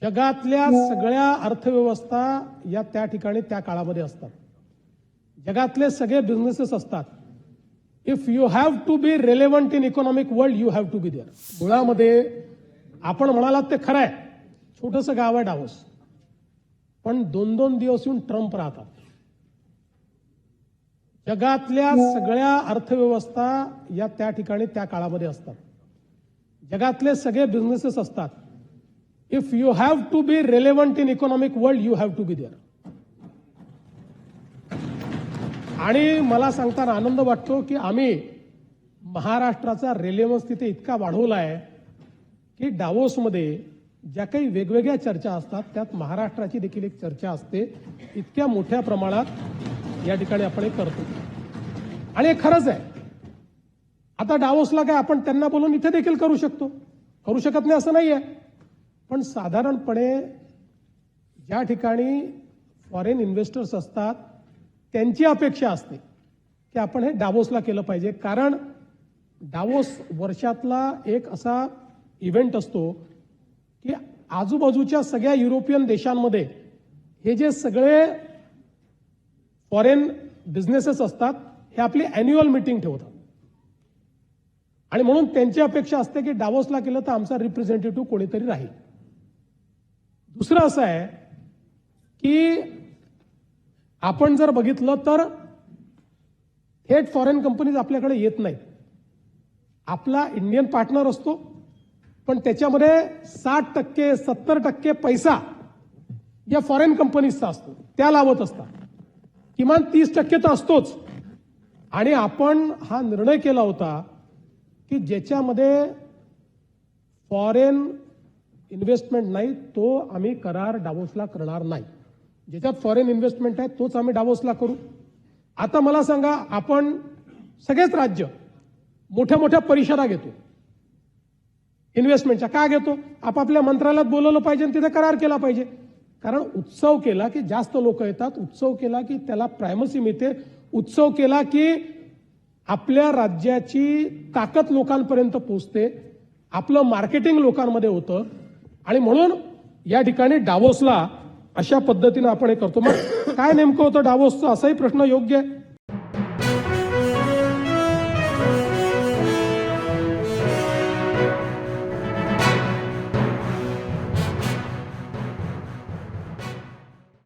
जगातल्या सगळ्या अर्थव्यवस्था या त्या ठिकाणी त्या काळामध्ये असतात. जगातले सगळे बिझनेसेस असतात. If you have to be relevant in economic world you have to be there. मुळामध्ये आपण म्हणालात ते खरं आहे, छोटंसं गाव आहे डावोस, पण 2-2 दिवस येऊन ट्रम्प राहतात. जगातल्या सगळ्या अर्थव्यवस्था या त्या ठिकाणी त्या काळामध्ये असतात. जगातले सगळे बिझनेसेस असतात. If you have to be relevant in economic world you have to be there. आणि मला सांगताना आनंद वाटतो की आम्ही महाराष्ट्राचा रेलेव्हन्स तिथे इतका वाढवला आहे की डावोसमध्ये ज्या काही वेगवेगळ्या चर्चा असतात त्यात महाराष्ट्राची देखील एक चर्चा असते. इतक्या मोठ्या प्रमाणात या ठिकाणी आपण हे करतो आणि हे खरंच आहे. आता डावोसला काय आपण त्यांना बोलून इथे देखील करू शकतो, करू शकत नाही असं नाही आहे. पण साधारणपणे ज्या ठिकाणी फॉरेन इन्व्हेस्टर्स असतात त्यांची अपेक्षा असते की आपण हे डावोसला केलं पाहिजे. कारण डावोस वर्षातला एक असा इव्हेंट असतो की आजूबाजूच्या सगळ्या युरोपियन देशांमध्ये हे जे सगळे फॉरेन बिझनेसेस असतात हे आपली अॅन्युअल मीटिंग ठेवतात आणि म्हणून त्यांची अपेक्षा असते की डावोसला केलं तर आमचा रिप्रेझेंटेटिव्ह कोणीतरी राहील. दुसरं असं आहे की आपण जर बघितलं तर थेट फॉरेन कंपनीज आपल्याकडे येत नाहीत. आपला इंडियन पार्टनर असतो पण त्याच्यामध्ये 60% 70% पैसा या फॉरेन कंपनीजचा असतो, त्या लावत असतात. किमान 30% तर असतोच. आणि आपण हा निर्णय केला होता की ज्याच्यामध्ये फॉरेन इन्व्हेस्टमेंट नाही तो आम्ही करार डावोसला करणार नाही. ज्याच्यात फॉरेन इन्व्हेस्टमेंट आहे तोच आम्ही डावोसला करू. आता मला सांगा, आपण सगळेच राज्य मोठ्या मोठ्या परिषदा घेतो इन्व्हेस्टमेंटच्या. का घेतो? आपापल्या मंत्रालयात बोलवलं पाहिजे आणि तिथे करार केला पाहिजे. कारण उत्सव केला की जास्त लोक येतात, उत्सव केला की त्याला प्रायमसी मिळते, उत्सव केला की आपल्या राज्याची ताकद लोकांपर्यंत पोहोचते, आपलं मार्केटिंग लोकांमध्ये होतं. आणि म्हणून या ठिकाणी डावोसला अशा पद्धतीनं आपण हे करतो. मग काय नेमकं होतं डावोसचं, असाही प्रश्न योग्य आहे.